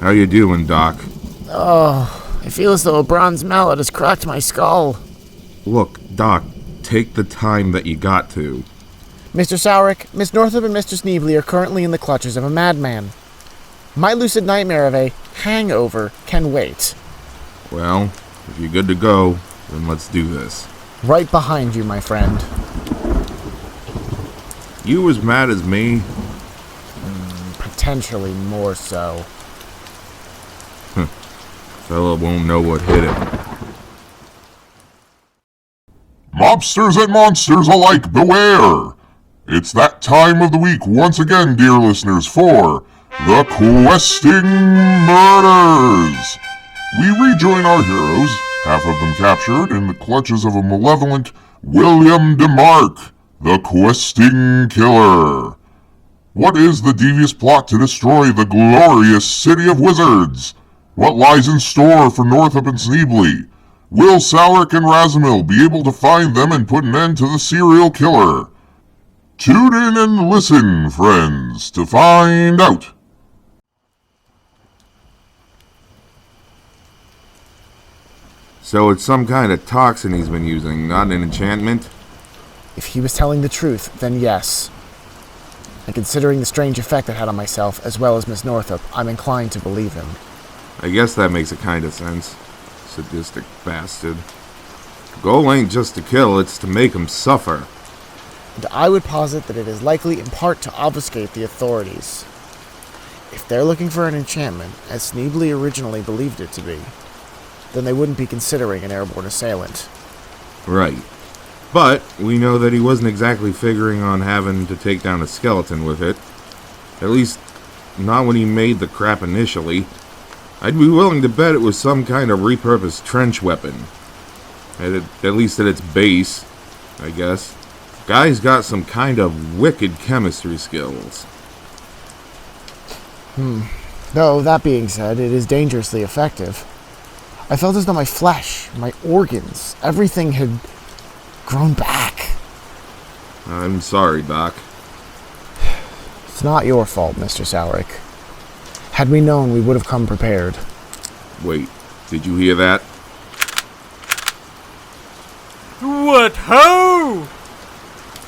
How you doing, Doc? Oh, I feel as though a bronze mallet has cracked my skull. Look, Doc, take the time that you got to. Mr. Sowrick, Miss Northup and Mr. Sneebly are currently in the clutches of a madman. My lucid nightmare of a hangover can wait. Well, if you're good to go, then let's do this. Right behind you, my friend. You as mad as me? Potentially more so. Fella won't know what hit him. Mobsters and monsters alike, beware! It's that time of the week once again, dear listeners, for The Questing Murders! We rejoin our heroes, half of them captured, in the clutches of a malevolent William DeMark, the Questing Killer. What is the devious plot to destroy the glorious city of wizards? What lies in store for Northup and Sneebly? Will Sowrick and Razumil be able to find them and put an end to the serial killer? Tune in and listen, friends, to find out. So it's some kind of toxin he's been using, not an enchantment? If he was telling the truth, then yes. And considering the strange effect it had on myself, as well as Miss Northup, I'm inclined to believe him. I guess that makes a kind of sense. Sadistic bastard. The goal ain't just to kill, it's to make him suffer. And I would posit that it is likely in part to obfuscate the authorities. If they're looking for an enchantment, as Sneebly originally believed it to be, then they wouldn't be considering an airborne assailant. Right. But we know that he wasn't exactly figuring on having to take down a skeleton with it. At least, not when he made the crap initially. I'd be willing to bet it was some kind of repurposed trench weapon. At least at its base, I guess. Guy's got some kind of wicked chemistry skills. Though, that being said, it is dangerously effective. I felt as though my flesh, my organs, everything had grown back. I'm sorry, Doc. It's not your fault, Mr. Sowrick. Had we known, we would have come prepared. Wait, did you hear that? What ho!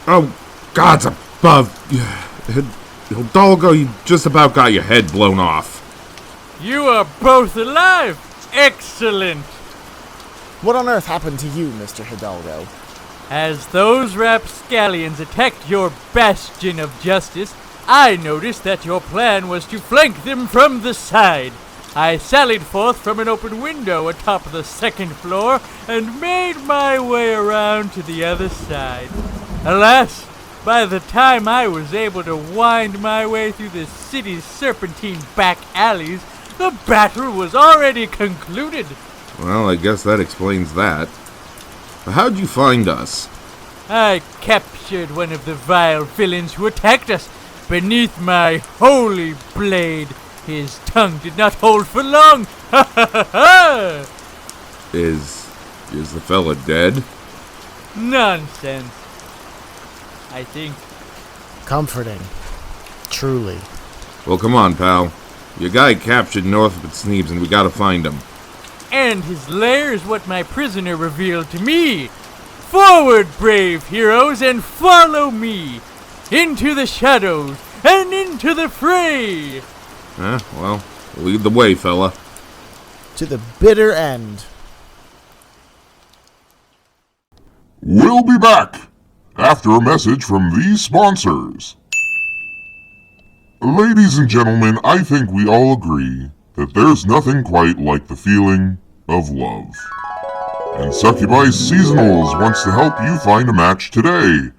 Oh, gods above. Hidalgo, you just about got your head blown off. You are both alive! Excellent! What on earth happened to you, Mr. Hidalgo? As those rapscallions attacked your bastion of justice, I noticed that your plan was to flank them from the side. I sallied forth from an open window atop the second floor and made my way around to the other side. Alas, by the time I was able to wind my way through the city's serpentine back alleys, the battle was already concluded. Well, I guess that explains that. How'd you find us? I captured one of the vile villains who attacked us. Beneath my holy blade, his tongue did not hold for long. Ha ha ha ha! Is the fella dead? Nonsense. I think. Comforting. Truly. Well, come on, pal. Your guy captured Northup and Sneebs, and we gotta find him. And his lair is what my prisoner revealed to me. Forward, brave heroes, and follow me. Into the shadows, and into the fray! Well, lead the way, fella. To the bitter end. We'll be back after a message from these sponsors. Ladies and gentlemen, I think we all agree that there's nothing quite like the feeling of love. And Succubi Seasonals wants to help you find a match today.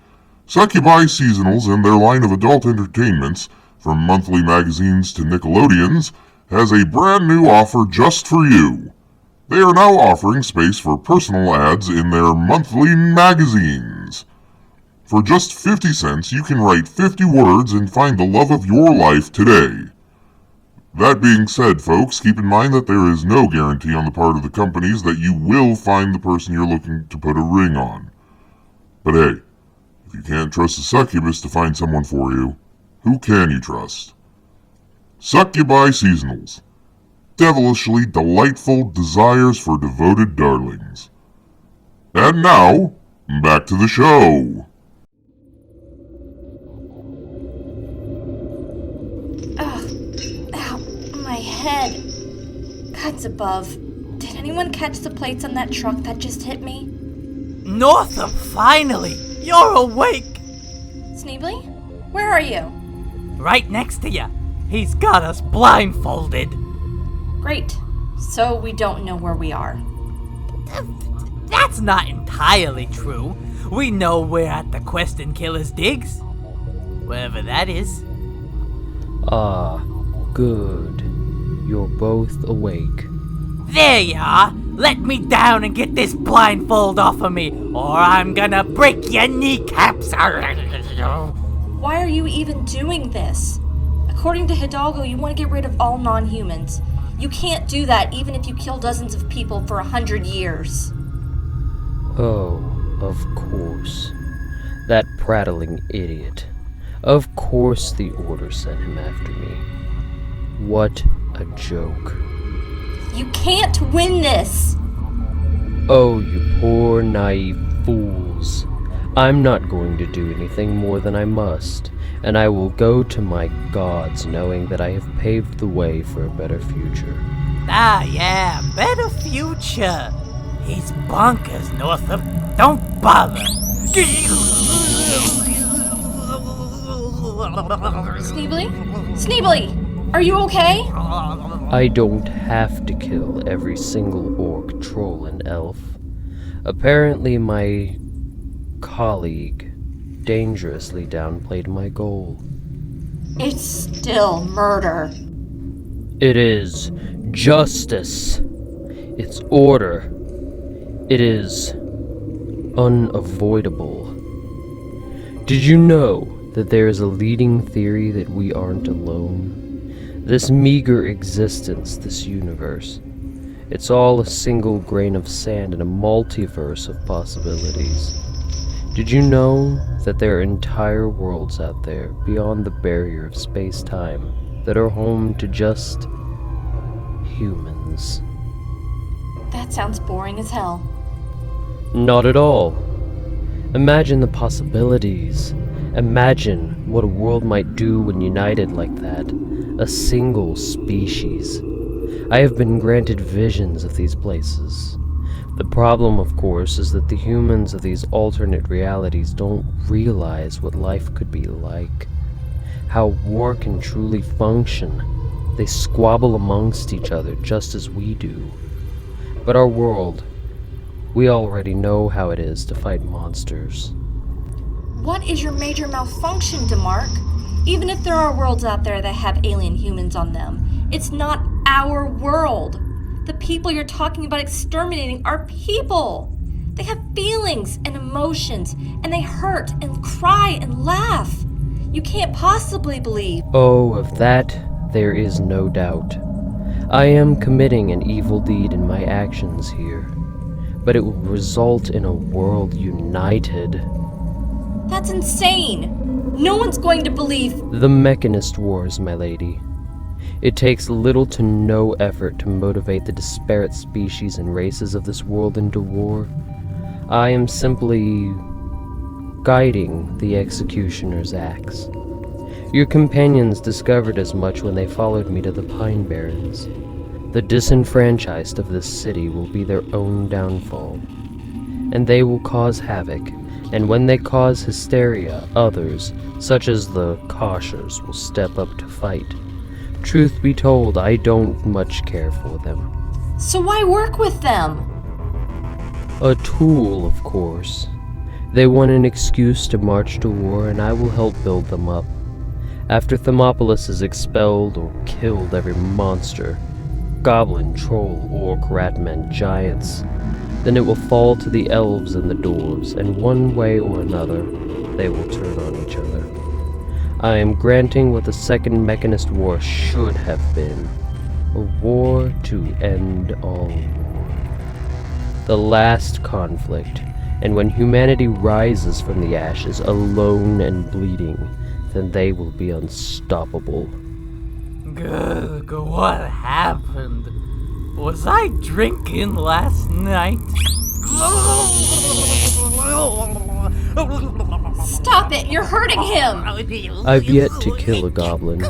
Succubi Seasonals and their line of adult entertainments, from monthly magazines to Nickelodeons, has a brand new offer just for you. They are now offering space for personal ads in their monthly magazines. For just 50 cents, you can write 50 words and find the love of your life today. That being said, folks, keep in mind that there is no guarantee on the part of the companies that you will find the person you're looking to put a ring on. But hey, if you can't trust a succubus to find someone for you, who can you trust? Succubi Seasonals. devilishly delightful desires for devoted darlings. And now, back to the show. Ugh. Ow. My head. God's above. Did anyone catch the plates on that truck that just hit me? Northup, finally! You're awake! Sneebly? Where are you? Right next to you. He's got us blindfolded. Great. So we don't know where we are. That's not entirely true. We know we're at the Questing Killer's digs. Wherever that is. Ah, good. You're both awake. There you are! Let me down and get this blindfold off of me, or I'm gonna break your kneecaps! Why are you even doing this? According to Hidalgo, you want to get rid of all non-humans. You can't do that even if you kill dozens of people for 100 years. Oh, of course. That prattling idiot. Of course the Order sent him after me. What a joke. You can't win this! Oh, you poor naive fools. I'm not going to do anything more than I must, and I will go to my gods knowing that I have paved the way for a better future. Ah, yeah, better future. He's bonkers, Northup. Don't bother. Sneebly? Sneebly! Are you okay? I don't have to kill every single orc, troll, and elf. Apparently my colleague dangerously downplayed my goal. It's still murder. It is justice. It's order. It is unavoidable. Did you know that there is a leading theory that we aren't alone? This meager existence, this universe, it's all a single grain of sand in a multiverse of possibilities. Did you know that there are entire worlds out there beyond the barrier of space-time that are home to just humans? That sounds boring as hell. Not at all. Imagine the possibilities. Imagine what a world might do when united like that. A single species. I have been granted visions of these places. The problem, of course, is that the humans of these alternate realities don't realize what life could be like. How war can truly function. They squabble amongst each other just as we do. But our world, we already know how it is to fight monsters. What is your major malfunction, DeMark? Even if there are worlds out there that have alien humans on them, it's not our world. The people you're talking about exterminating are people. They have feelings and emotions, and they hurt and cry and laugh. You can't possibly believe. Oh, of that there is no doubt. I am committing an evil deed in my actions here, but it will result in a world united. That's insane. No one's going to believe. The Mechanist Wars, my lady. It takes little to no effort to motivate the disparate species and races of this world into war. I am simply guiding the executioner's axe. Your companions discovered as much when they followed me to the Pine Barrens. The disenfranchised of this city will be their own downfall, and they will cause havoc. And when they cause hysteria, others, such as the Koshers, will step up to fight. Truth be told, I don't much care for them. So why work with them? A tool, of course. They want an excuse to march to war, and I will help build them up. After Thaumopolis has expelled or killed every monster, goblin, troll, orc, ratman, giants, then it will fall to the elves and the dwarves, and one way or another, they will turn on each other. I am granting what the Second Mechanist War should have been, a war to end all war. The last conflict, and when humanity rises from the ashes, alone and bleeding, then they will be unstoppable. Gug, what happened? Was I drinking last night? Stop it! You're hurting him! I've yet to kill a goblin.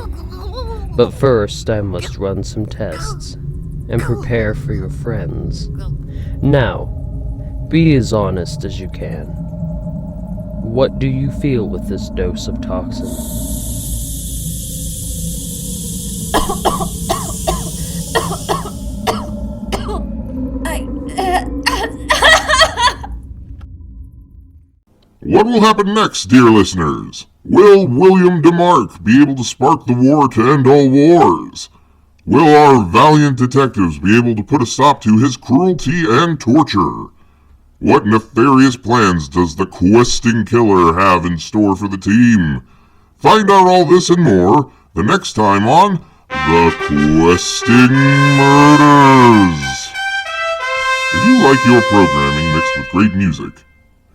But first, I must run some tests and prepare for your friends. Now, be as honest as you can. What do you feel with this dose of toxin? What will happen next, dear listeners? Will William DeMarc be able to spark the war to end all wars? Will our valiant detectives be able to put a stop to his cruelty and torture? What nefarious plans does the questing killer have in store for the team? Find out all this and more the next time on The Questing Murders. If you like your programming mixed with great music,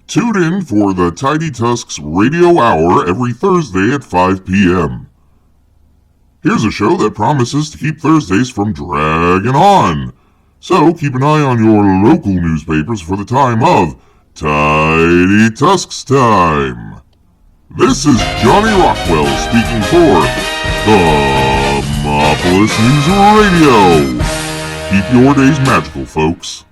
tune in for the Tidy Tusks Radio Hour every Thursday at 5 p.m. Here's a show that promises to keep Thursdays from dragging on. So keep an eye on your local newspapers for the time of Tidy Tusks Time. This is Johnny Rockwell speaking for Thaumopolis News Radio. Keep your days magical, folks.